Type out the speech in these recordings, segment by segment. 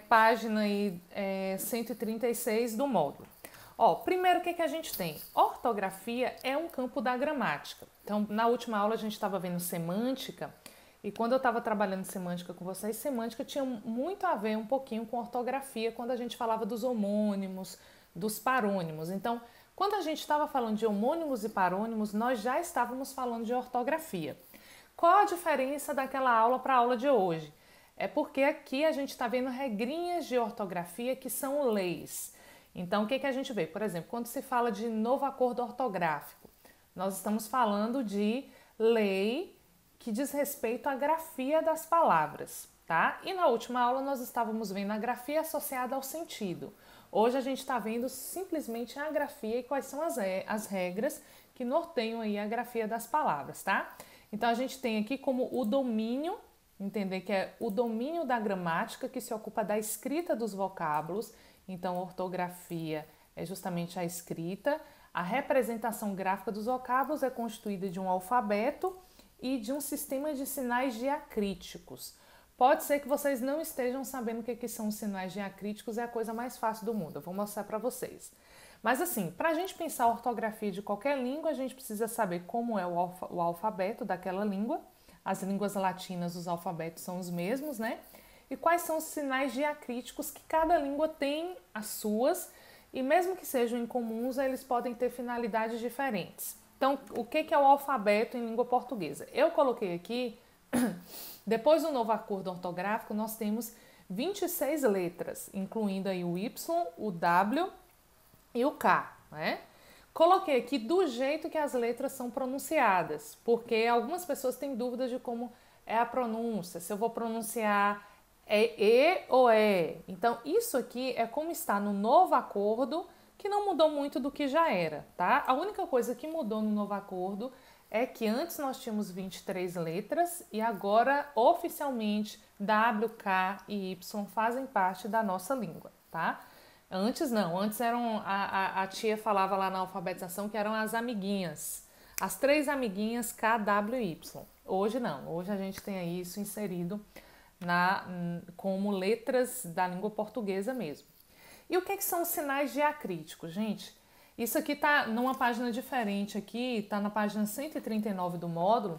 página aí, 136 do módulo. Ó, primeiro, o que a gente tem? Ortografia é um campo da gramática. Então, na última aula a gente estava vendo semântica, e quando eu estava trabalhando semântica com vocês, semântica tinha muito a ver um pouquinho com ortografia, quando a gente falava dos homônimos, dos parônimos. Então, quando a gente estava falando de homônimos e parônimos, nós já estávamos falando de ortografia. Qual a diferença daquela aula para a aula de hoje? É porque aqui a gente está vendo regrinhas de ortografia que são leis. Então, o que a gente vê? Por exemplo, quando se fala de novo acordo ortográfico, nós estamos falando de lei que diz respeito à grafia das palavras, tá? E na última aula nós estávamos vendo a grafia associada ao sentido. Hoje a gente está vendo simplesmente a grafia e quais são as regras que norteiam aí a grafia das palavras, tá? Então a gente tem aqui como o domínio, entender que é o domínio da gramática que se ocupa da escrita dos vocábulos. Então, ortografia é justamente a escrita. A representação gráfica dos vocábulos é constituída de um alfabeto e de um sistema de sinais diacríticos. Pode ser que vocês não estejam sabendo o que são os sinais diacríticos, é a coisa mais fácil do mundo. Eu vou mostrar para vocês. Mas assim, para a gente pensar a ortografia de qualquer língua, a gente precisa saber como é o alfabeto daquela língua. As línguas latinas, os alfabetos são os mesmos, né? E quais são os sinais diacríticos que cada língua tem as suas, e mesmo que sejam incomuns, eles podem ter finalidades diferentes. Então, o que é o alfabeto em língua portuguesa? Eu coloquei aqui, depois do novo acordo ortográfico, nós temos 26 letras, incluindo aí o Y, o W e o K, né? Coloquei aqui do jeito que as letras são pronunciadas, porque algumas pessoas têm dúvidas de como é a pronúncia, se eu vou pronunciar é E ou é. Então, isso aqui é como está no novo acordo, que não mudou muito do que já era, tá? A única coisa que mudou no novo acordo é que antes nós tínhamos 23 letras e agora, oficialmente, W, K e Y fazem parte da nossa língua, tá? Antes não, antes eram, a tia falava lá na alfabetização que eram as amiguinhas. As 3 amiguinhas K, W e Y. Hoje não, hoje a gente tem aí isso inserido como letras da língua portuguesa mesmo. E o que são os sinais diacríticos, gente? Isso aqui tá numa página diferente aqui, tá na página 139 do módulo,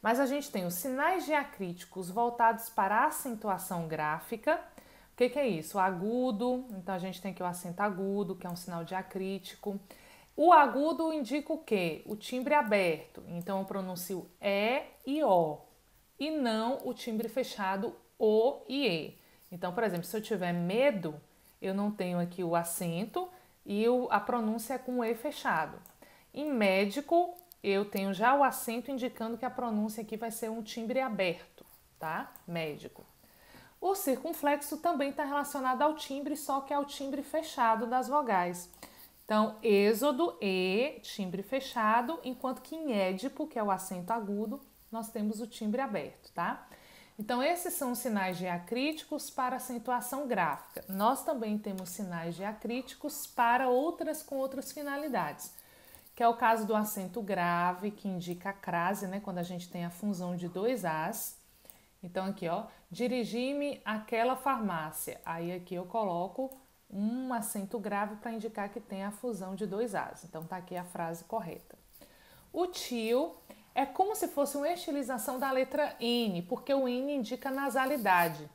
mas a gente tem os sinais diacríticos voltados para a acentuação gráfica. O que é isso? O agudo, então a gente tem aqui o acento agudo, que é um sinal diacrítico. O agudo indica o quê? O timbre aberto, então eu pronuncio E e O, e não o timbre fechado O e E. Então, por exemplo, se eu tiver medo, eu não tenho aqui o acento e a pronúncia é com o E fechado. Em médico, eu tenho já o acento indicando que a pronúncia aqui vai ser um timbre aberto, tá? Médico. O circunflexo também está relacionado ao timbre, só que é o timbre fechado das vogais. Então, êxodo, E, timbre fechado, enquanto que em édipo, que é o acento agudo, nós temos o timbre aberto, tá? Então, esses são os sinais diacríticos para acentuação gráfica. Nós também temos sinais diacríticos para com outras finalidades, que é o caso do acento grave, que indica a crase, né? Quando a gente tem a fusão de 2 As. Então, aqui, ó, dirigi-me àquela farmácia. Aí, aqui eu coloco um acento grave para indicar que tem a fusão de 2 As. Então, tá aqui a frase correta. O tio é como se fosse uma estilização da letra N, porque o N indica nasalidade.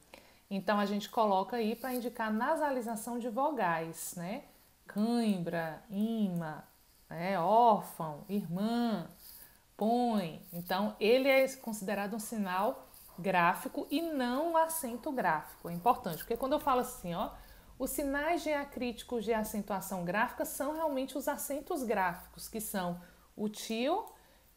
Então, a gente coloca aí para indicar nasalização de vogais, né? Cãibra, imã, né? Órfão, irmã, põe. Então, ele é considerado um sinal gráfico e não um acento gráfico. É importante, porque quando eu falo assim, ó, os sinais diacríticos de acentuação gráfica são realmente os acentos gráficos, que são o tio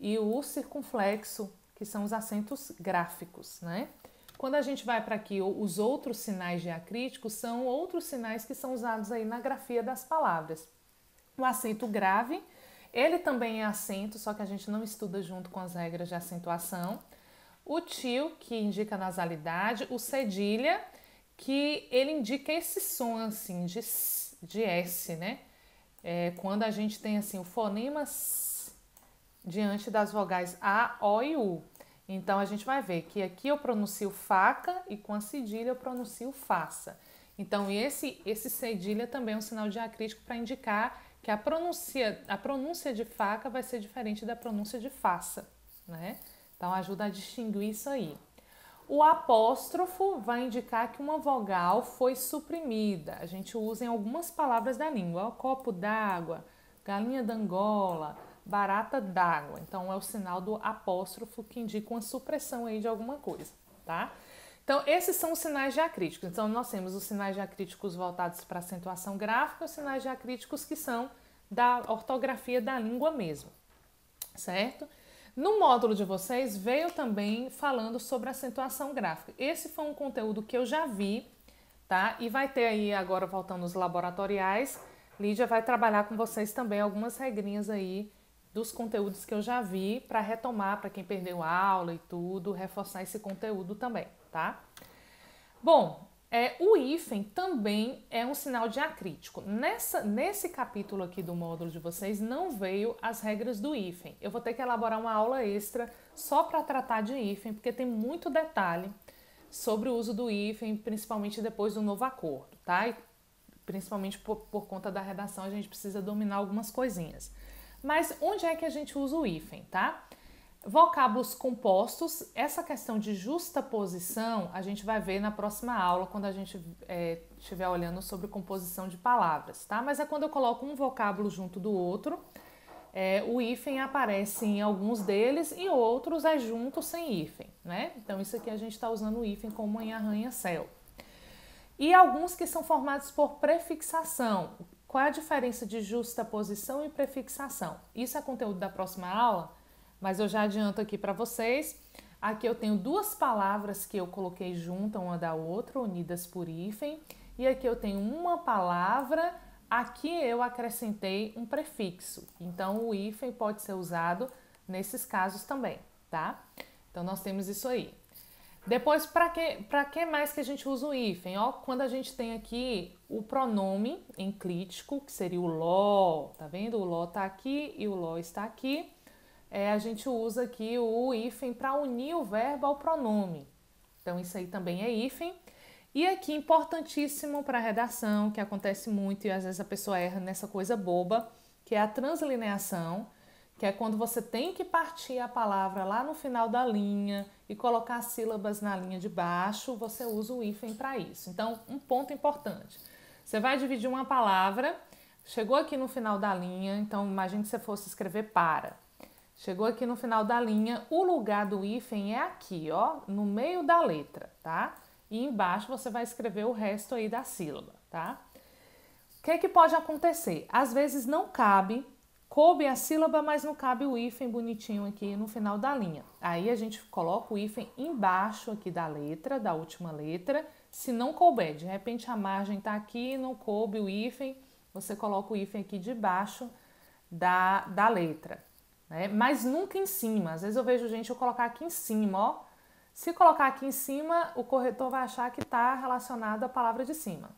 e o circunflexo, que são os acentos gráficos, né? Quando a gente vai para aqui, os outros sinais diacríticos são outros sinais que são usados aí na grafia das palavras. O acento grave, ele também é acento, só que a gente não estuda junto com as regras de acentuação. O tio, que indica nasalidade. O cedilha, que ele indica esse som assim de S, né? Quando a gente tem assim o fonema S diante das vogais A, O e U. Então, a gente vai ver que aqui eu pronuncio faca e com a cedilha eu pronuncio faça. Então, esse cedilha também é um sinal diacrítico para indicar que a pronúncia de faca vai ser diferente da pronúncia de faça, né? Então, ajuda a distinguir isso aí. O apóstrofo vai indicar que uma vogal foi suprimida. A gente usa em algumas palavras da língua. Ó, copo d'água, galinha d'Angola, barata d'água. Então, é o sinal do apóstrofo que indica uma supressão aí de alguma coisa, tá? Então, esses são os sinais diacríticos. Então, nós temos os sinais diacríticos voltados para acentuação gráfica, os sinais diacríticos que são da ortografia da língua mesmo, certo? No módulo de vocês veio também falando sobre acentuação gráfica. Esse foi um conteúdo que eu já vi, tá? E vai ter aí agora, voltando aos laboratoriais, Lídia vai trabalhar com vocês também algumas regrinhas aí dos conteúdos que eu já vi para retomar, para quem perdeu a aula e tudo, reforçar esse conteúdo também, tá? Bom, o hífen também é um sinal diacrítico. Nesse capítulo aqui do módulo de vocês não veio as regras do hífen. Eu vou ter que elaborar uma aula extra só para tratar de hífen, porque tem muito detalhe sobre o uso do hífen, principalmente depois do novo acordo, tá? E principalmente por conta da redação a gente precisa dominar algumas coisinhas. Mas onde é que a gente usa o hífen, tá? Vocábulos compostos, essa questão de justaposição a gente vai ver na próxima aula, quando a gente estiver olhando sobre composição de palavras, tá? Mas é quando eu coloco um vocábulo junto do outro, o hífen aparece em alguns deles e outros é junto sem hífen, né? Então isso aqui a gente está usando o hífen como em arranha-céu. E alguns que são formados por prefixação. Qual é a diferença de justaposição e prefixação? Isso é conteúdo da próxima aula, mas eu já adianto aqui para vocês. Aqui eu tenho duas palavras que eu coloquei juntas uma da outra, unidas por hífen. E aqui eu tenho uma palavra, aqui eu acrescentei um prefixo. Então o hífen pode ser usado nesses casos também, tá? Então nós temos isso aí. Depois, para que mais que a gente usa o hífen? Ó, quando a gente tem aqui o pronome enclítico, que seria o ló, tá vendo? O ló tá aqui e o ló está aqui. A gente usa aqui o hífen para unir o verbo ao pronome. Então, isso aí também é hífen. E aqui, importantíssimo para a redação, que acontece muito e às vezes a pessoa erra nessa coisa boba, que é a translineação, que é quando você tem que partir a palavra lá no final da linha e colocar as sílabas na linha de baixo, você usa o hífen para isso. Então, um ponto importante. Você vai dividir uma palavra, chegou aqui no final da linha, então imagine que você fosse escrever para. Chegou aqui no final da linha, o lugar do hífen é aqui, ó, no meio da letra, tá? E embaixo você vai escrever o resto aí da sílaba, tá? O que é que pode acontecer? Às vezes não coube a sílaba, mas não cabe o hífen bonitinho aqui no final da linha. Aí a gente coloca o hífen embaixo aqui da letra, da última letra. Se não couber, de repente a margem tá aqui, não coube o hífen, você coloca o hífen aqui debaixo da letra, né? Mas nunca em cima. Às vezes eu vejo gente colocar aqui em cima, ó. Se colocar aqui em cima, o corretor vai achar que está relacionado à palavra de cima,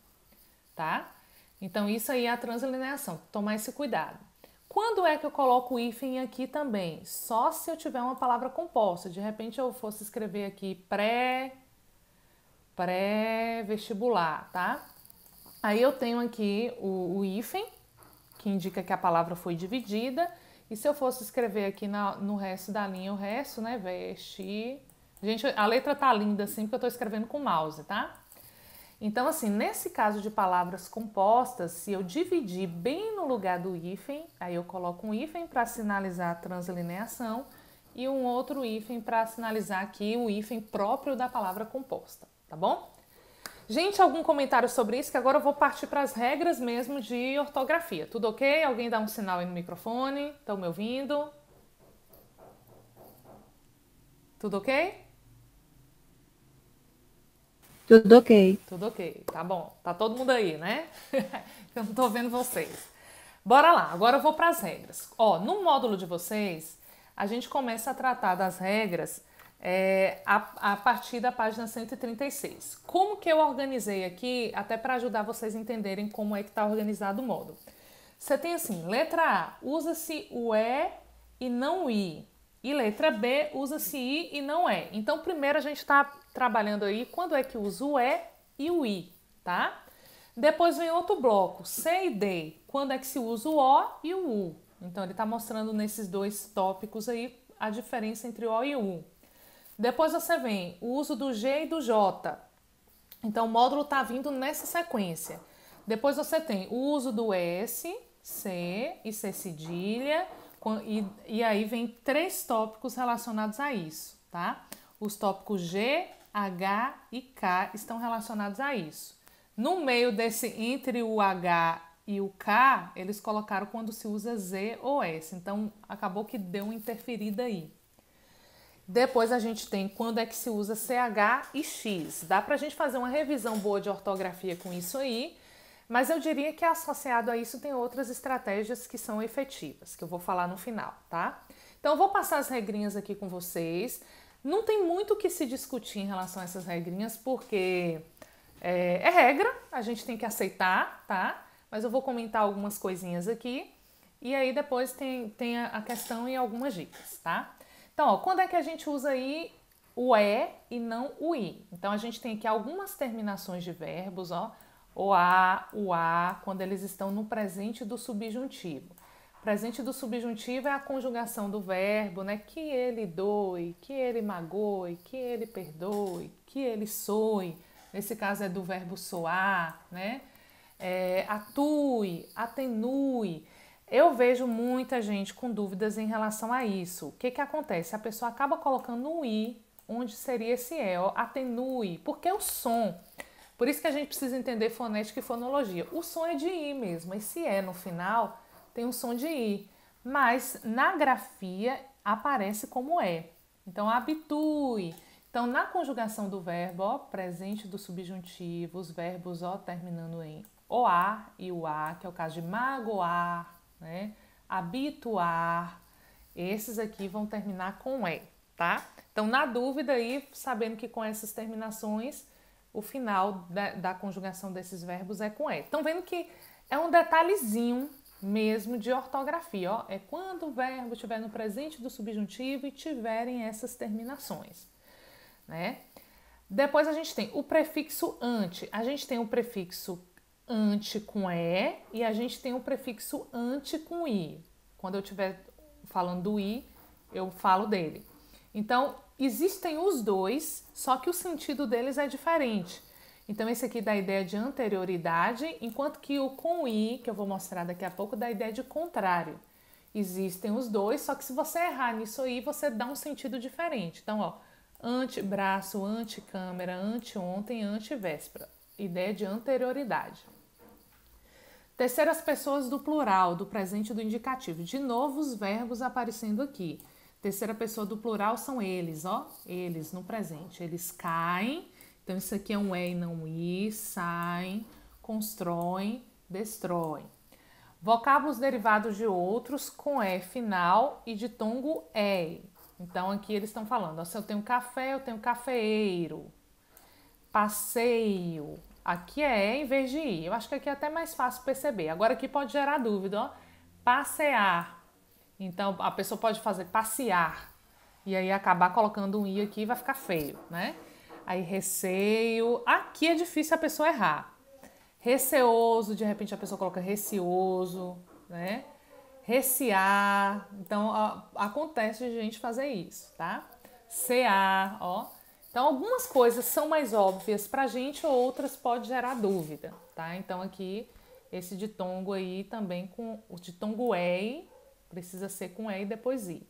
tá? Então isso aí é a translineação, tomar esse cuidado. Quando é que eu coloco o hífen aqui também? Só se eu tiver uma palavra composta. De repente eu fosse escrever aqui pré-vestibular, tá? Aí eu tenho aqui o hífen, que indica que a palavra foi dividida. E se eu fosse escrever aqui no resto da linha, o resto, né? Gente, a letra tá linda assim porque eu tô escrevendo com mouse, tá? Então, assim, nesse caso de palavras compostas, se eu dividir bem no lugar do hífen, aí eu coloco um hífen para sinalizar a translineação e um outro hífen para sinalizar aqui o hífen próprio da palavra composta, tá bom? Gente, algum comentário sobre isso? Que agora eu vou partir para as regras mesmo de ortografia. Tudo ok? Alguém dá um sinal aí no microfone? Estão me ouvindo? Tudo ok? Tudo ok. Tudo ok, tá bom. Tá todo mundo aí, né? Eu não tô vendo vocês. Bora lá, agora eu vou para as regras. Ó, no módulo de vocês, a gente começa a tratar das regras a partir da página 136. Como que eu organizei aqui, até para ajudar vocês a entenderem como é que está organizado o módulo. Você tem assim, letra A, usa-se o E e não o I. E letra B, usa-se I e não é. Então, primeiro a gente está trabalhando aí quando é que usa o E e o I, tá? Depois vem outro bloco, C e D, quando é que se usa o O e o U. Então, ele está mostrando nesses dois tópicos aí a diferença entre O e U. Depois você vem o uso do G e do J. Então, o módulo está vindo nessa sequência. Depois você tem o uso do S, C e C cedilha, e aí vem 3 tópicos relacionados a isso, tá? Os tópicos G, H e K estão relacionados a isso. No meio desse, entre o H e o K, eles colocaram quando se usa Z ou S, então acabou que deu uma interferida aí. Depois a gente tem quando é que se usa CH e X. Dá pra gente fazer uma revisão boa de ortografia com isso aí, mas eu diria que associado a isso tem outras estratégias que são efetivas, que eu vou falar no final, tá? Então eu vou passar as regrinhas aqui com vocês. Não tem muito o que se discutir em relação a essas regrinhas, porque é regra, a gente tem que aceitar, tá? Mas eu vou comentar algumas coisinhas aqui, e aí depois tem a questão e algumas dicas, tá? Então, ó, quando é que a gente usa aí o E não o I? Então, a gente tem aqui algumas terminações de verbos, ó, o A, quando eles estão no presente do subjuntivo. Presente do subjuntivo é a conjugação do verbo, né? Que ele doe, que ele magoe, que ele perdoe, que ele soe. Nesse caso é do verbo soar, né? Atue, atenue. Eu vejo muita gente com dúvidas em relação a isso. O que acontece? A pessoa acaba colocando um I, onde seria esse E, ó, atenue, porque é o som. Por isso que a gente precisa entender fonética e fonologia. O som é de I mesmo, esse E no final tem um som de I, mas na grafia aparece como E. Então, habitue. Então, na conjugação do verbo, ó, presente do subjuntivo, os verbos ó, terminando em OA e o A, que é o caso de magoar, né? Habituar, esses aqui vão terminar com E, tá? Então, na dúvida aí, sabendo que com essas terminações, o final da conjugação desses verbos é com E. Estão vendo que é um detalhezinho mesmo de ortografia, ó? É quando o verbo estiver no presente do subjuntivo e tiverem essas terminações, né? Depois a gente tem o prefixo ante. A gente tem o prefixo ante com E e a gente tem o prefixo ante com I. Quando eu estiver falando do I, eu falo dele. Então, existem os dois, só que o sentido deles é diferente. Então, esse aqui dá a ideia de anterioridade, enquanto que o com I, que eu vou mostrar daqui a pouco, dá a ideia de contrário. Existem os dois, só que se você errar nisso aí, você dá um sentido diferente. Então, ó, antebraço, antecâmera, anteontem, antevéspera. Ideia de anterioridade. Terceiras pessoas do plural, do presente e do indicativo. De novo, os verbos aparecendo aqui. Terceira pessoa do plural são eles, ó. Eles no presente. Eles caem. Então, isso aqui é um E e não um I. Saem, constroem, destroem. Vocábulos derivados de outros com E final e de tongo E. Então, aqui eles estão falando, ó, se eu tenho café, eu tenho cafeeiro. Passeio. Aqui é E em vez de I. Eu acho que aqui é até mais fácil perceber. Agora aqui pode gerar dúvida, ó. Passear. Então, a pessoa pode fazer passear. E aí acabar colocando um I aqui vai ficar feio, né? Aí receio. Aqui é difícil a pessoa errar. Receoso, de repente a pessoa coloca receoso, né? Recear. Então, ó, acontece de gente fazer isso, tá? Cear, ó. Então, algumas coisas são mais óbvias pra gente, outras pode gerar dúvida, tá? Então, aqui, esse ditongo aí também com o ditongo EI, precisa ser com E e depois I.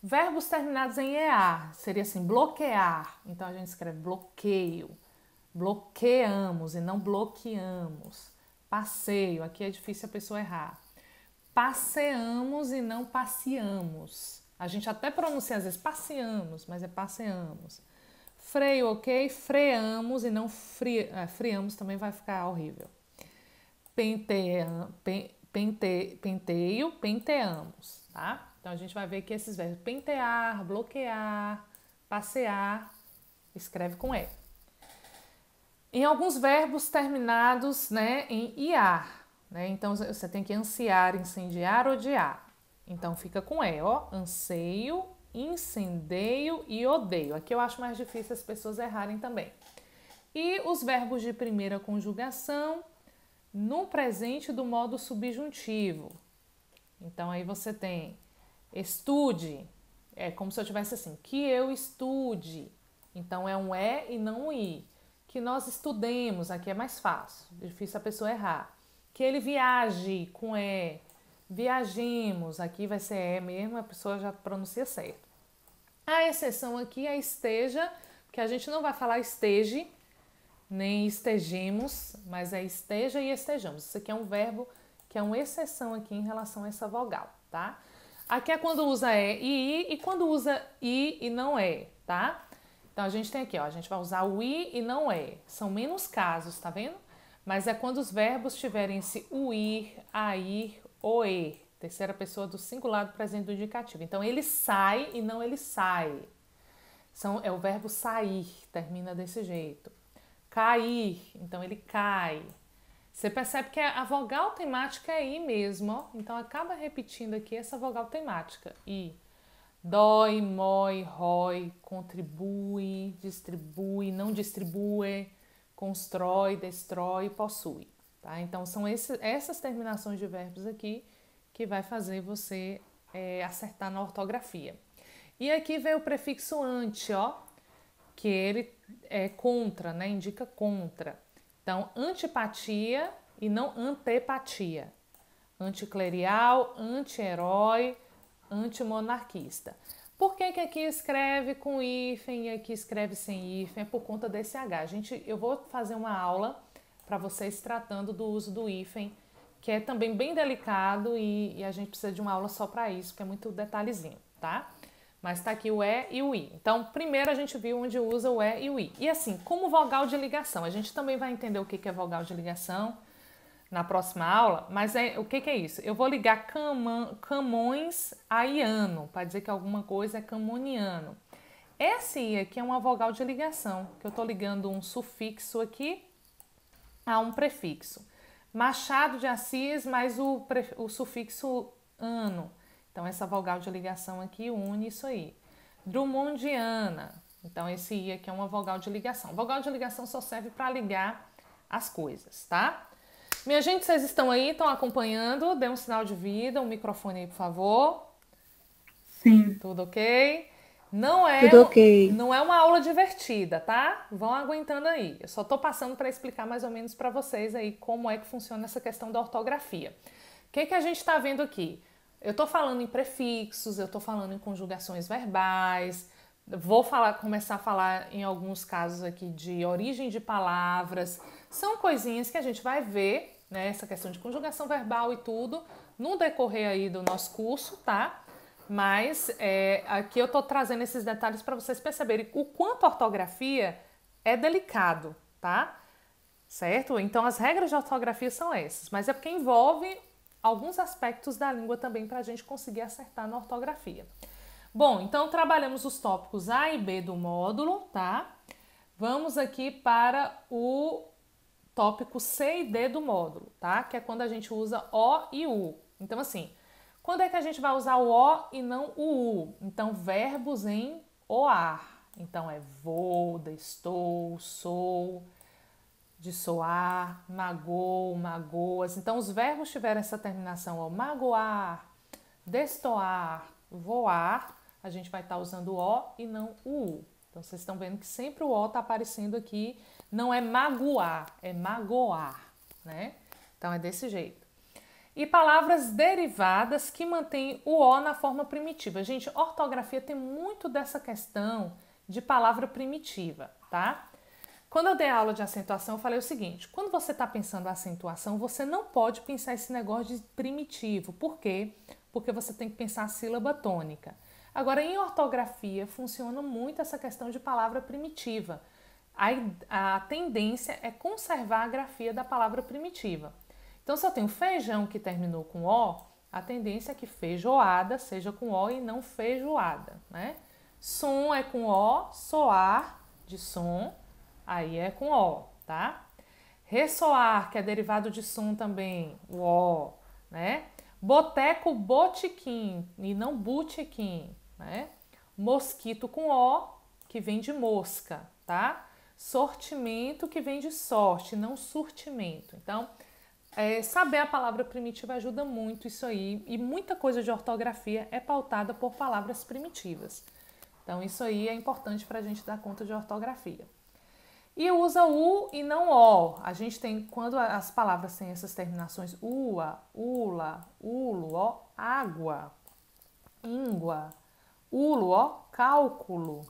Verbos terminados em EA, seria assim, bloquear. Então, a gente escreve bloqueio. Bloqueamos e não bloqueamos. Passeio, aqui é difícil a pessoa errar. Passeamos e não passeamos. A gente até pronuncia às vezes passeamos, mas é passeamos. Freio, ok? Freamos e não friamos, também vai ficar horrível. Penteio, penteamos, tá? Então a gente vai ver que esses verbos pentear, bloquear, passear, escreve com E. Em alguns verbos terminados, né, em iar, né? Então você tem que ansiar, incendiar, odiar. Então fica com E, ó. Anseio, incendeio e odeio. Aqui eu acho mais difícil as pessoas errarem também. E os verbos de primeira conjugação no presente do modo subjuntivo. Então aí você tem estude, é como se eu tivesse assim, que eu estude. Então é um E e não um I. Que nós estudemos, aqui é mais fácil, difícil a pessoa errar. Que ele viaje com E. Viajemos, aqui vai ser E mesmo, a pessoa já pronuncia certo. A exceção aqui é esteja, que a gente não vai falar esteja, nem estejemos, mas é esteja e estejamos. Isso aqui é um verbo que é uma exceção aqui em relação a essa vogal, tá? Aqui é quando usa E e I e quando usa I e não E, tá? Então a gente tem aqui, ó, a gente vai usar o I e não E. São menos casos, tá vendo? Mas é quando os verbos tiverem esse o ir, a ir, o e. Terceira pessoa do singular do presente do indicativo. Então ele sai e não ele sai. É o verbo sair, termina desse jeito. Cair, então ele cai. Você percebe que a vogal temática é I mesmo, ó. Então acaba repetindo aqui essa vogal temática. I. Dói, mói, rói, contribui, distribui, não distribui, constrói, destrói, possui. Tá? Então são essas terminações de verbos aqui que vai fazer você acertar na ortografia. E aqui vem o prefixo ante, ó, que ele é contra, né? Indica contra. Então, antipatia e não antepatia. Anticlerial, anti-herói, antimonarquista. Por que aqui escreve com hífen e aqui escreve sem hífen? É por conta desse H. Eu vou fazer uma aula para vocês tratando do uso do hífen, que é também bem delicado e a gente precisa de uma aula só para isso, porque é muito detalhezinho, tá? Mas tá aqui o E e o I. Então, primeiro a gente viu onde usa o E e o I. E assim, como vogal de ligação, a gente também vai entender o que é vogal de ligação na próxima aula, mas o que é isso? Eu vou ligar Camões a iano, para dizer que alguma coisa é camoniano. Esse I aqui é uma vogal de ligação, que eu estou ligando um sufixo aqui a um prefixo. Machado de Assis mais o sufixo ano. Então, essa vogal de ligação aqui une isso aí. Drummondiana. Então, esse I aqui é uma vogal de ligação. Vogal de ligação só serve para ligar as coisas, tá? Minha gente, vocês estão aí? Estão acompanhando? Dê um sinal de vida, um microfone aí, por favor. Sim. Tudo ok? Não Tudo ok. Não é uma aula divertida, tá? Vão aguentando aí. Eu só tô passando para explicar mais ou menos para vocês aí como é que funciona essa questão da ortografia. O que a gente está vendo aqui? Eu tô falando em prefixos, eu tô falando em conjugações verbais, começar a falar em alguns casos aqui de origem de palavras. São coisinhas que a gente vai ver, né? Essa questão de conjugação verbal e tudo, no decorrer aí do nosso curso, tá? Mas aqui eu tô trazendo esses detalhes para vocês perceberem o quanto a ortografia é delicado, tá? Certo? Então as regras de ortografia são essas, mas é porque envolve alguns aspectos da língua também para a gente conseguir acertar na ortografia. Bom, então trabalhamos os tópicos A e B do módulo, tá? Vamos aqui para o tópico C e D do módulo, tá? Que é quando a gente usa O e U. Então, assim, quando é que a gente vai usar o O e não o U? Então, verbos em OAR. Então, é vou, estou, sou, de soar, magou, magoas. Então, os verbos tiveram essa terminação, ó, magoar, destoar, voar, a gente vai estar usando o O e não o U. Então, vocês estão vendo que sempre o O está aparecendo aqui, não é magoar, é magoar, né? Então, é desse jeito. E palavras derivadas que mantêm o O na forma primitiva. Gente, ortografia tem muito dessa questão de palavra primitiva, tá? Quando eu dei aula de acentuação, eu falei o seguinte, quando você está pensando a acentuação, você não pode pensar esse negócio de primitivo. Por quê? Porque você tem que pensar a sílaba tônica. Agora, em ortografia, funciona muito essa questão de palavra primitiva. A tendência é conservar a grafia da palavra primitiva. Então, se eu tenho feijão que terminou com O, a tendência é que feijoada seja com O e não feijoada, né? Som é com O, soar de som, aí é com O, tá? Ressoar, que é derivado de som também, o O, né? Boteco, botequim, e não botequim, né? Mosquito com O, que vem de mosca, tá? Sortimento, que vem de sorte, não surtimento. Então, saber a palavra primitiva ajuda muito isso aí. E muita coisa de ortografia é pautada por palavras primitivas. Então, isso aí é importante para a gente dar conta de ortografia. E usa U e não O. A gente tem, quando as palavras têm essas terminações ua, ula, ulo, ó, água, íngua, ulo, ó, cálculo,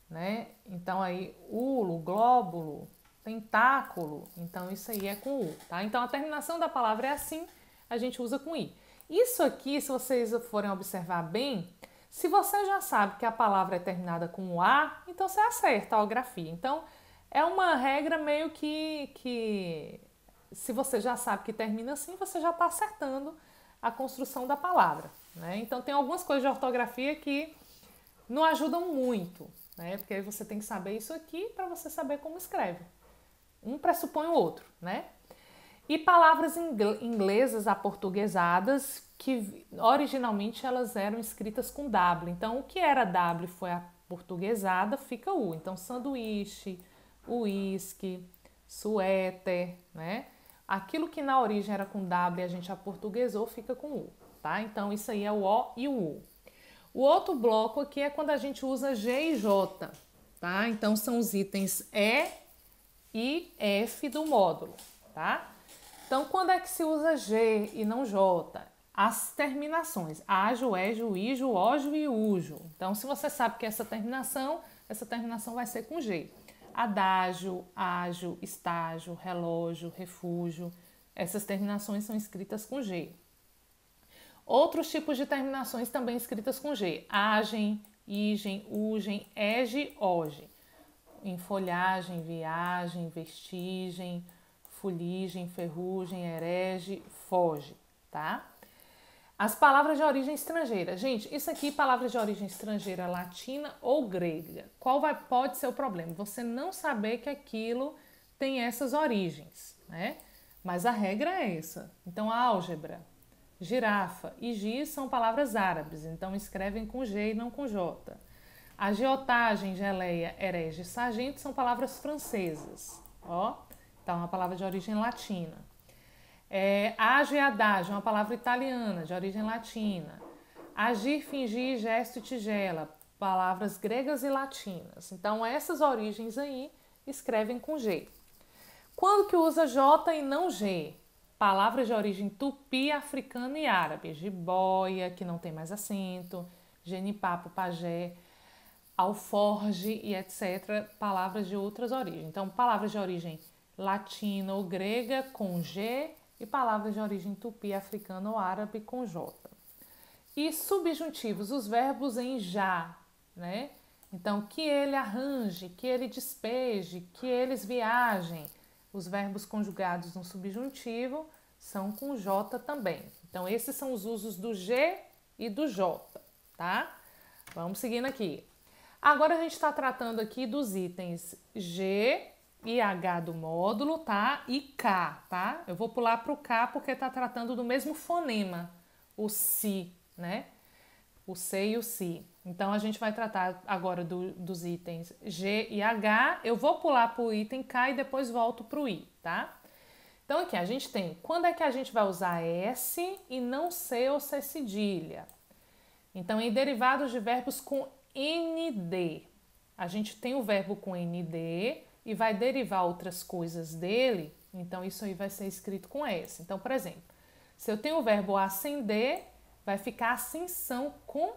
né? Então aí, ulo, glóbulo, tentáculo. Então isso aí é com U, tá? Então a terminação da palavra é assim, a gente usa com I. Isso aqui, se vocês forem observar bem, se você já sabe que a palavra é terminada com A, então você acerta a grafia. Então, é uma regra meio que se você já sabe que termina assim, você já está acertando a construção da palavra, né? Então, tem algumas coisas de ortografia que não ajudam muito, né? Porque aí você tem que saber isso aqui para você saber como escreve. Um pressupõe o outro, né? E palavras inglesas aportuguesadas que originalmente elas eram escritas com W. Então, o que era W foi aportuguesada, fica U. Então, sanduíche, uísque, suéter, né? Aquilo que na origem era com W e a gente aportuguesou, fica com U, tá? Então, isso aí é o O e o U. O outro bloco aqui é quando a gente usa G e J, tá? Então, são os itens E e F do módulo, tá? Então, quando é que se usa G e não J? As terminações ajo, ejo, ijo, ojo e ujo. Então, se você sabe que essa terminação vai ser com G. Adágio, ágio, estágio, relógio, refúgio. Essas terminações são escritas com G. Outros tipos de terminações também escritas com G. Agem, igem, ugem, ege, oge. Em folhagem, viagem, vestigem, fuligem, ferrugem, herege, foge, tá? As palavras de origem estrangeira. Gente, isso aqui, palavras de origem estrangeira latina ou grega. Pode ser o problema? Você não saber que aquilo tem essas origens, né? Mas a regra é essa. Então, álgebra, girafa e giz são palavras árabes, então escrevem com G e não com J. Agiotagem, geleia, herege e sargento são palavras francesas, ó. Então, é uma palavra de origem latina. Ágio e adágio é uma palavra italiana, de origem latina. Agir, fingir, gesto e tigela, palavras gregas e latinas. Então, essas origens aí escrevem com G. Quando que usa J e não G? Palavras de origem tupi, africana e árabe. Jiboia, que não tem mais acento, genipapo, pajé, alforge e etc. Palavras de outras origens. Então, palavras de origem latina ou grega com G e palavras de origem tupi, africana ou árabe com J. E subjuntivos, os verbos em já, né? Então, que ele arranje, que ele despeje, que eles viajem. Os verbos conjugados no subjuntivo são com J também. Então, esses são os usos do G e do J, tá? Vamos seguindo aqui. Agora a gente está tratando aqui dos itens G e H do módulo, tá? E K, tá? Eu vou pular para o K porque está tratando do mesmo fonema, o si, né? O C e o si. Então, a gente vai tratar agora dos itens G e H. Eu vou pular para o item K e depois volto para o I, tá? Então, aqui a gente tem, quando é que a gente vai usar S e não C ou C cedilha? Então, em derivados de verbos com ND. A gente tem o verbo com ND e vai derivar outras coisas dele, então isso aí vai ser escrito com S. Então, por exemplo, se eu tenho o verbo ascender, vai ficar ascensão com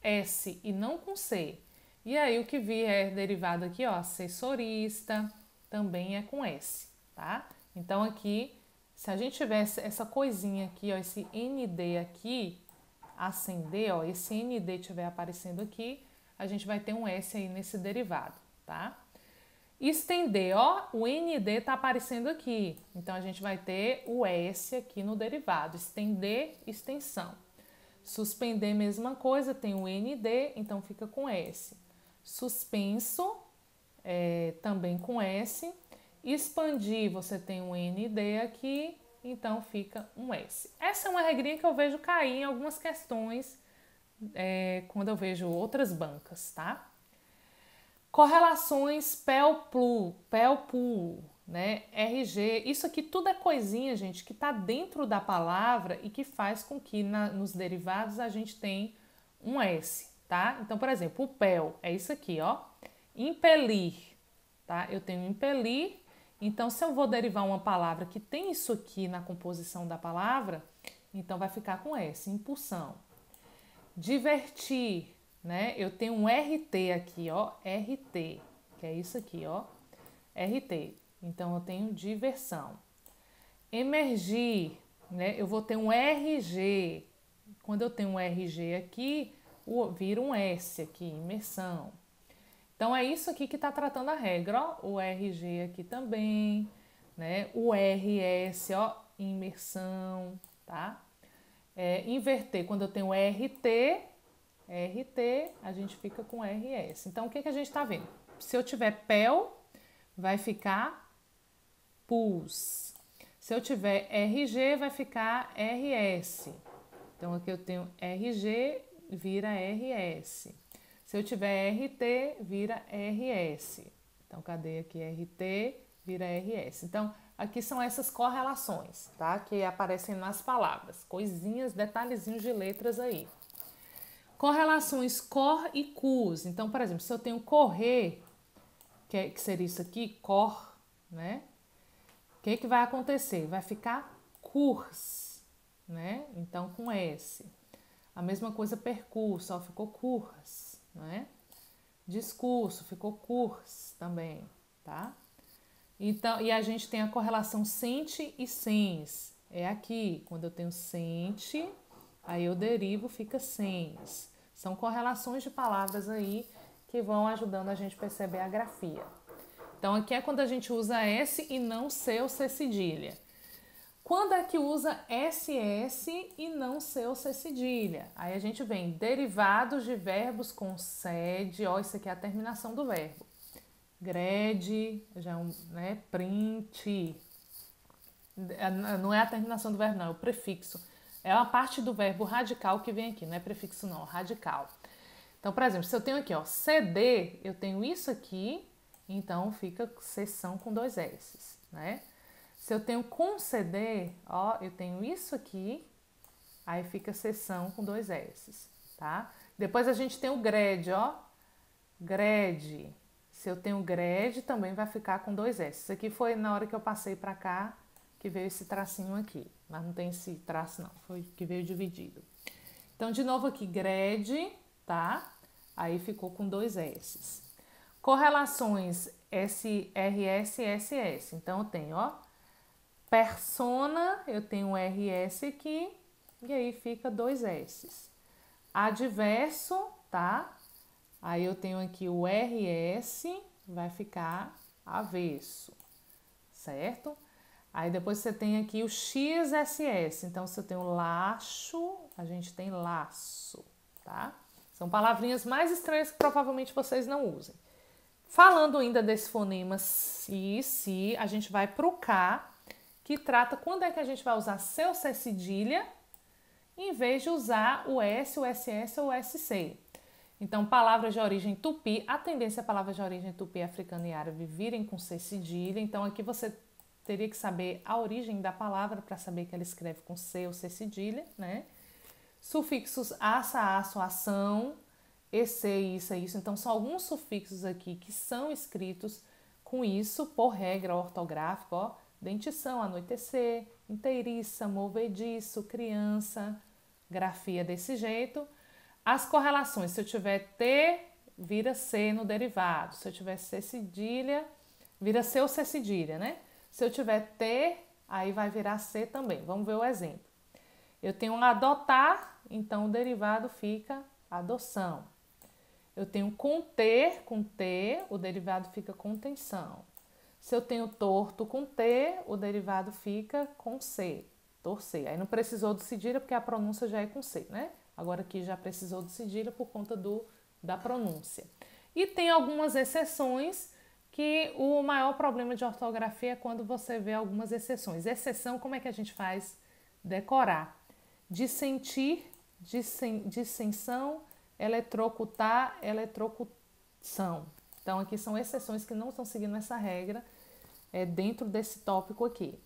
S e não com C. E aí o que vier derivado aqui, ó, assessorista, também é com S, tá? Então aqui, se a gente tivesse essa coisinha aqui, ó, esse ND aqui, ascender, ó, esse ND estiver aparecendo aqui, a gente vai ter um S aí nesse derivado, tá? Estender, ó, o ND está aparecendo aqui, então a gente vai ter o S aqui no derivado, estender, extensão. Suspender, mesma coisa, tem o ND, então fica com S. Suspenso, também com S. Expandir, você tem o ND aqui, então fica um S. Essa é uma regrinha que eu vejo cair em algumas questões quando eu vejo outras bancas, tá? Correlações PEL-PLU, né? RG, isso aqui tudo é coisinha, gente, que tá dentro da palavra e que faz com que nos derivados a gente tenha um S, tá? Então, por exemplo, o PEL é isso aqui, ó. Impelir, tá? Eu tenho impelir, então se eu vou derivar uma palavra que tem isso aqui na composição da palavra, então vai ficar com S, impulsão. Divertir, né? Eu tenho um RT aqui, ó, RT, que é isso aqui, ó, RT. Então, eu tenho diversão. Emergir, né? Eu vou ter um RG. Quando eu tenho um RG aqui, vira um S aqui, imersão. Então, é isso aqui que está tratando a regra, ó. O RG aqui também, né? O RS, ó, imersão, tá? Inverter, quando eu tenho RT, a gente fica com RS. Então, o que a gente está vendo? Se eu tiver PEL, vai ficar PUS. Se eu tiver RG, vai ficar RS. Então, aqui eu tenho RG, vira RS. Se eu tiver RT, vira RS. Então, cadê aqui RT, vira RS. Então, aqui são essas correlações, tá? Que aparecem nas palavras. Coisinhas, detalhezinhos de letras aí. Correlações cor e cus. Então, por exemplo, se eu tenho correr, que seria isso aqui, cor, né? O que vai acontecer? Vai ficar curs, né? Então, com S. A mesma coisa percurso, ó, ficou curs, né? Discurso, ficou curs também, tá? Então, e a gente tem a correlação sente e sens. É aqui, quando eu tenho sente, aí eu derivo, fica sens. São correlações de palavras aí que vão ajudando a gente a perceber a grafia. Então, aqui é quando a gente usa S e não C ou C cedilha. Quando é que usa SS e não C ou C cedilha? Aí a gente vem derivados de verbos com sede, ó, isso aqui é a terminação do verbo. Grade, já né, print. Não é a terminação do verbo, não, é o prefixo. É uma parte do verbo radical que vem aqui, não é prefixo não, radical. Então, por exemplo, se eu tenho aqui, ó, CD, eu tenho isso aqui, então fica seção com dois S, né? Se eu tenho conceder, ó, eu tenho isso aqui, aí fica seção com dois S, tá? Depois a gente tem o grade, ó, grade. Se eu tenho grade, também vai ficar com dois S. Isso aqui foi na hora que eu passei para cá, que veio esse tracinho aqui. Mas não tem esse traço não, foi que veio dividido. Então, de novo aqui, grade, tá? Aí ficou com dois S. Correlações SRS e SS. Então, eu tenho, ó, persona, eu tenho um RS aqui, e aí fica dois S. Adverso, tá? Aí eu tenho aqui o RS, vai ficar avesso, certo? Aí depois você tem aqui o XSS. Então, se eu tenho laço, a gente tem laço, tá? São palavrinhas mais estranhas que provavelmente vocês não usem. Falando ainda desse fonema si, a gente vai pro K, que trata quando é que a gente vai usar C ou C cedilha, em vez de usar o S, o SS ou o SC. Então, palavras de origem tupi, a tendência é palavras de origem tupi, africana e árabe virem com C cedilha. Então, aqui você teria que saber a origem da palavra para saber que ela escreve com C ou C cedilha, né? Sufixos aça, aço, ação, esse, isso. Então, são alguns sufixos aqui que são escritos com isso, por regra ortográfica, ó. Dentição, anoitecer, inteiriça, movediço, criança, grafia desse jeito. As correlações, se eu tiver T, vira C no derivado. Se eu tiver C cedilha, vira C ou C cedilha, né? Se eu tiver T, aí vai virar C também. Vamos ver o exemplo. Eu tenho um adotar, então o derivado fica adoção. Eu tenho conter, com T, o derivado fica contenção. Se eu tenho torto com T, o derivado fica com C, torcer. Aí não precisou do cedilha porque a pronúncia já é com C, né? Agora aqui já precisou do cedilha por conta da pronúncia. E tem algumas exceções que o maior problema de ortografia é quando você vê algumas exceções. Exceção, como é que a gente faz? Decorar. Dissentir, dissensão, eletrocutar, eletrocução. Então, aqui são exceções que não estão seguindo essa regra dentro desse tópico aqui.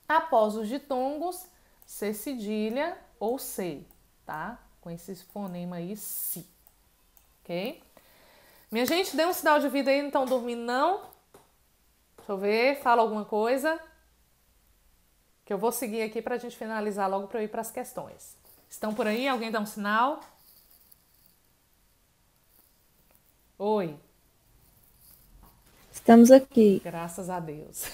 Após os ditongos, C cedilha ou C, tá? Com esse fonema aí, si. Ok? Minha gente, dê um sinal de vida aí, não estão dormindo não? Deixa eu ver, fala alguma coisa. Que eu vou seguir aqui para a gente finalizar logo para eu ir para as questões. Estão por aí? Alguém dá um sinal? Oi. Estamos aqui. Graças a Deus.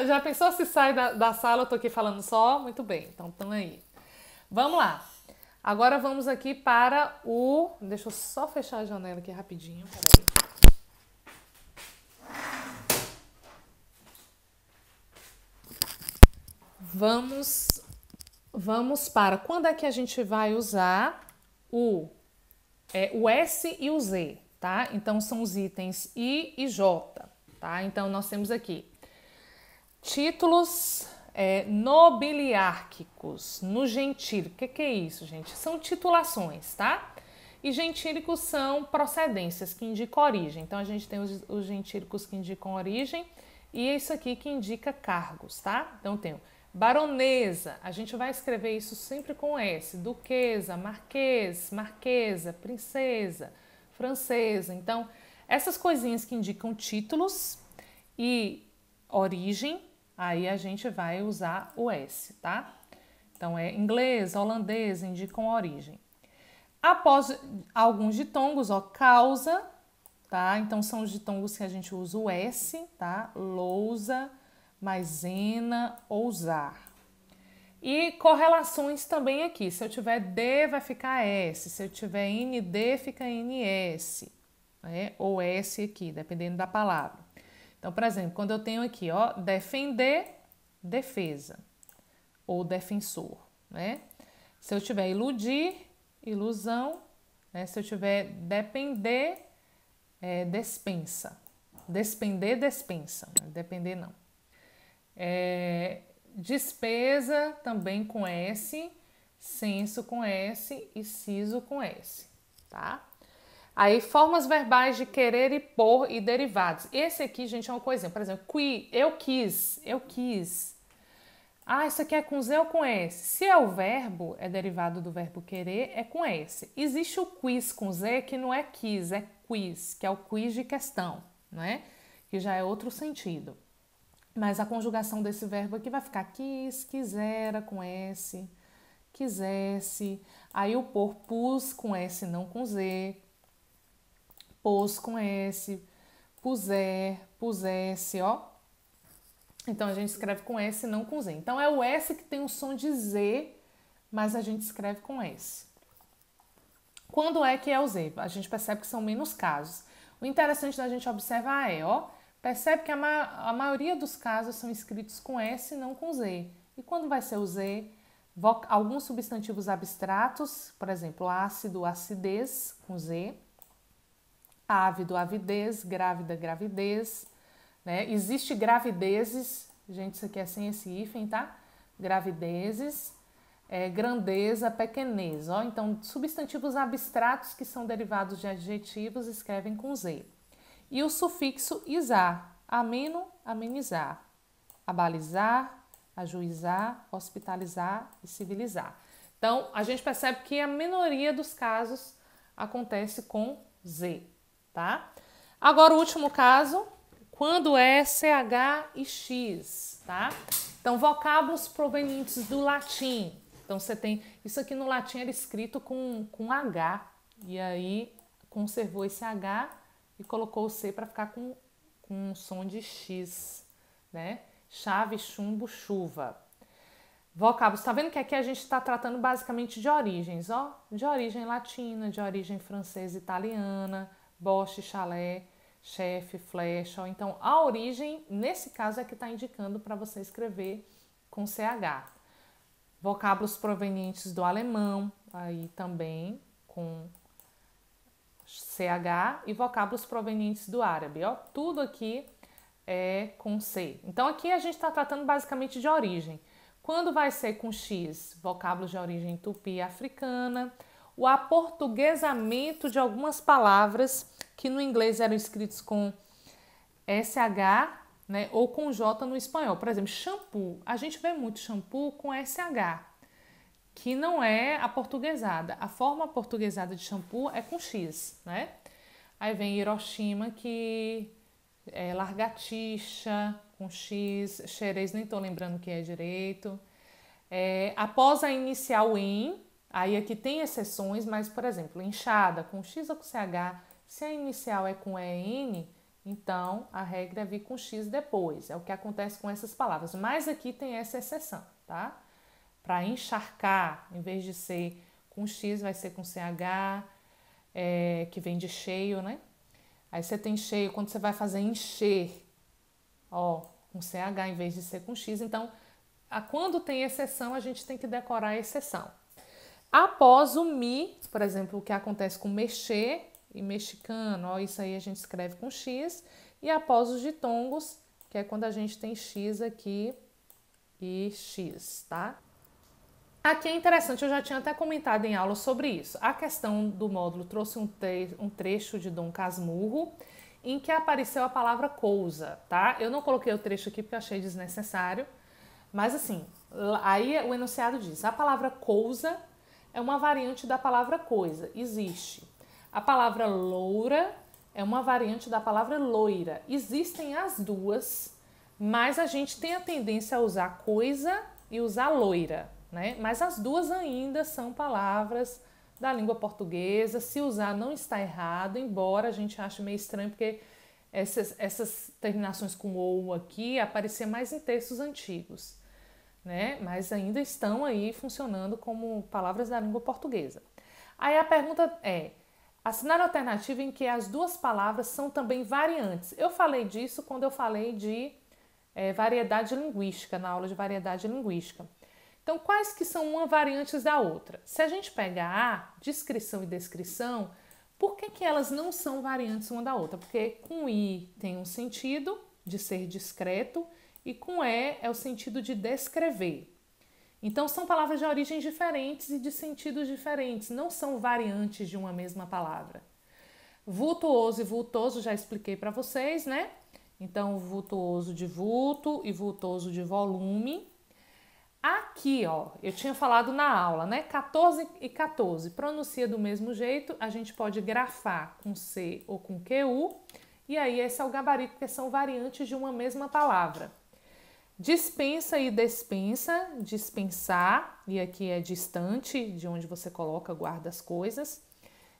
já pensou se sai da sala? Eu tô aqui falando só? Muito bem, então estão aí. Vamos lá. Agora vamos aqui para o... Deixa eu só fechar a janela aqui rapidinho. Peraí. Vamos para... Quando é que a gente vai usar o S e o Z, tá? Então, são os itens I e J, tá? Então, nós temos aqui títulos nobiliárquicos no gentílico. O que é isso, gente? São titulações, tá? E gentílicos são procedências que indicam origem. Então, a gente tem os gentílicos que indicam origem e isso aqui que indica cargos, tá? Então, tem baronesa, a gente vai escrever isso sempre com S. Duquesa, marquês, marquesa, princesa, francesa. Então, essas coisinhas que indicam títulos e origem, aí a gente vai usar o S, tá? Então, inglês, holandês, indicam origem. Após alguns ditongos, causa, tá? Então, são os ditongos que a gente usa o S, tá? Lousa, maisena, ousar. E correlações também aqui. Se eu tiver D, vai ficar S. Se eu tiver ND, fica NS. Né? Ou S aqui, dependendo da palavra. Então, por exemplo, quando eu tenho aqui, defender, defesa. Ou defensor. Né? Se eu tiver iludir, ilusão. Né? Se eu tiver depender, despensa. Despender, despensa. Depender, não. Despesa também com S, censo com S e siso com S, tá? Aí, formas verbais de querer e por e derivados. Esse aqui, gente, é uma coisinha. Por exemplo, eu quis, eu quis. Ah, isso aqui é com Z ou com S? Se é o verbo, é derivado do verbo querer, é com S. Existe o quiz com Z, que não é quis, é quiz, que é o quiz de questão, né? Que já é outro sentido. Mas a conjugação desse verbo aqui vai ficar quis, quisera com S, quisesse. Aí o por, pus com S, não com Z. Pôs com S, puser, pusesse, ó. Então a gente escreve com S, não com Z. Então é o S que tem o som de Z, mas a gente escreve com S. Quando é que é o Z? A gente percebe que são menos casos. O interessante da gente observar percebe que a maioria dos casos são escritos com S e não com Z. E quando vai ser o Z? Alguns substantivos abstratos, por exemplo, ácido, acidez, com Z. Ávido, avidez, grávida, gravidez. Né? Existe gravidezes, gente, isso aqui é sem esse hífen, tá? Gravidezes, grandeza, pequenez. Ó? Então, substantivos abstratos que são derivados de adjetivos escrevem com Z. E o sufixo izar, ameno, amenizar, abalizar, ajuizar, hospitalizar e civilizar. Então, a gente percebe que a minoria dos casos acontece com Z, tá? Agora, o último caso, quando é CH e X, tá? Então, vocábulos provenientes do latim. Então, você tem... Isso aqui no latim era escrito com H, e aí conservou esse H e colocou o C para ficar com um som de X, né? Chave, chumbo, chuva. Vocábulos, tá vendo que aqui a gente está tratando basicamente de origens, ó? De origem latina, de origem francesa, italiana, boche, chalé, chefe, flecha. Então, a origem, nesse caso, é que está indicando para você escrever com CH. Vocábulos provenientes do alemão, aí também com CH, e vocábulos provenientes do árabe, ó. Tudo aqui é com C. Então aqui a gente está tratando basicamente de origem. Quando vai ser com X, vocábulos de origem tupi e africana, o aportuguesamento de algumas palavras que no inglês eram escritos com SH, né, ou com J no espanhol. Por exemplo, shampoo. A gente vê muito shampoo com SH, que não é a portuguesada. A forma portuguesada de shampoo é com X, né? Aí vem Hiroshima, que é lagartixa, com X, xerez, nem tô lembrando o que é direito. Após a inicial em, aí aqui tem exceções, mas, por exemplo, enxada, com X ou com CH, se a inicial é com EN, então a regra é vir com X depois. É o que acontece com essas palavras. Mas aqui tem essa exceção, tá? Para encharcar, em vez de ser com X, vai ser com CH, que vem de cheio, né? Aí você tem cheio, quando você vai fazer encher, ó, com CH em vez de ser com X. Então, quando tem exceção, a gente tem que decorar a exceção. Após o mi, por exemplo, o que acontece com mexer e mexicano, ó, isso aí a gente escreve com X. E após os ditongos, que é quando a gente tem X aqui e X, tá? Aqui é interessante, eu já tinha até comentado em aula sobre isso. A questão do módulo trouxe um trecho de Dom Casmurro, em que apareceu a palavra cousa, tá? Eu não coloquei o trecho aqui porque eu achei desnecessário, mas assim, aí o enunciado diz: a palavra cousa é uma variante da palavra coisa, existe. A palavra loura é uma variante da palavra loira. Existem as duas, mas a gente tem a tendência a usar coisa e usar loira, né? Mas as duas ainda são palavras da língua portuguesa. Se usar não está errado, embora a gente ache meio estranho, porque essas terminações com ou aqui apareciam mais em textos antigos, né? Mas ainda estão aí funcionando como palavras da língua portuguesa. Aí a pergunta é: assinar a alternativa em que as duas palavras são também variantes. Eu falei disso quando eu falei de variedade linguística, na aula de variedade linguística. Então, quais que são uma variantes da outra? Se a gente pegar descrição e descrição, por que elas não são variantes uma da outra? Porque com I tem um sentido de ser discreto e com E é o sentido de descrever. Então, são palavras de origens diferentes e de sentidos diferentes, não são variantes de uma mesma palavra. Vultuoso e vultoso já expliquei para vocês, né? Então, vultuoso de vulto e vultoso de volume. Aqui, ó, eu tinha falado na aula, né? 14 e 14. Pronuncia do mesmo jeito, a gente pode grafar com C ou com QU. E aí, esse é o gabarito, porque são variantes de uma mesma palavra. Dispensa e despensa, dispensar, e aqui é distante, de onde você coloca, guarda as coisas.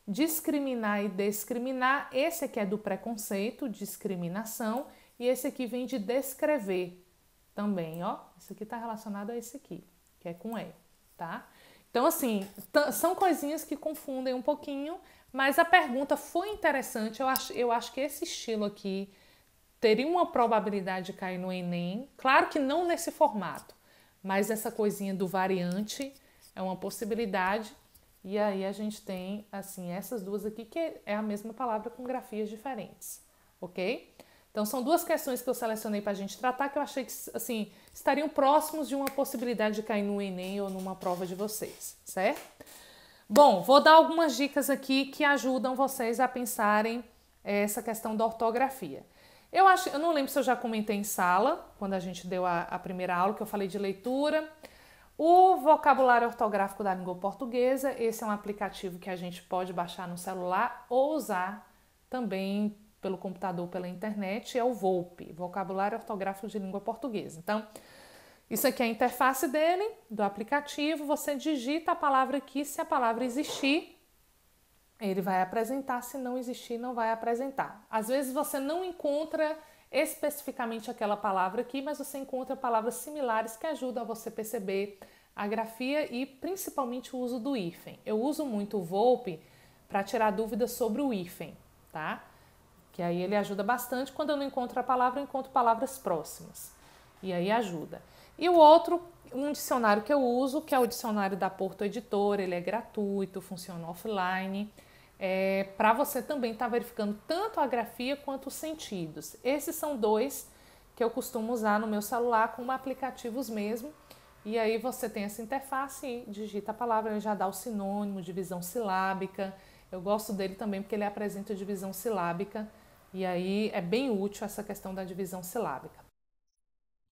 Discriminar e discriminar, esse aqui é do preconceito, discriminação, e esse aqui vem de descrever também, ó. Isso aqui tá relacionado a esse aqui, que é com E, tá? Então, assim, são coisinhas que confundem um pouquinho, mas a pergunta foi interessante. Eu acho que esse estilo aqui teria uma probabilidade de cair no Enem. Claro que não nesse formato, mas essa coisinha do variante é uma possibilidade. E aí a gente tem, assim, essas duas aqui, que é a mesma palavra com grafias diferentes, ok? Então, são duas questões que eu selecionei para a gente tratar, que eu achei que, assim, estariam próximos de uma possibilidade de cair no Enem ou numa prova de vocês, certo? Bom, vou dar algumas dicas aqui que ajudam vocês a pensarem essa questão da ortografia. Eu não lembro se eu já comentei em sala, quando a gente deu a primeira aula, que eu falei de leitura. O vocabulário ortográfico da língua portuguesa, esse é um aplicativo que a gente pode baixar no celular ou usar também pelo computador, pela internet, é o VOLP, Vocabulário Ortográfico de Língua Portuguesa. Então, isso aqui é a interface dele, do aplicativo, você digita a palavra aqui, se a palavra existir, ele vai apresentar, se não existir, não vai apresentar. Às vezes você não encontra especificamente aquela palavra aqui, mas você encontra palavras similares que ajudam a você perceber a grafia e principalmente o uso do hífen. Eu uso muito o VOLP para tirar dúvidas sobre o hífen, tá? Que aí ele ajuda bastante. Quando eu não encontro a palavra, eu encontro palavras próximas. E aí ajuda. E o outro, um dicionário que eu uso, que é o dicionário da Porto Editora, ele é gratuito, funciona offline. para você também estar verificando tanto a grafia quanto os sentidos. Esses são dois que eu costumo usar no meu celular como aplicativos mesmo. E aí você tem essa interface e digita a palavra, ele já dá o sinônimo, divisão silábica. Eu gosto dele também porque ele apresenta divisão silábica e aí é bem útil essa questão da divisão silábica.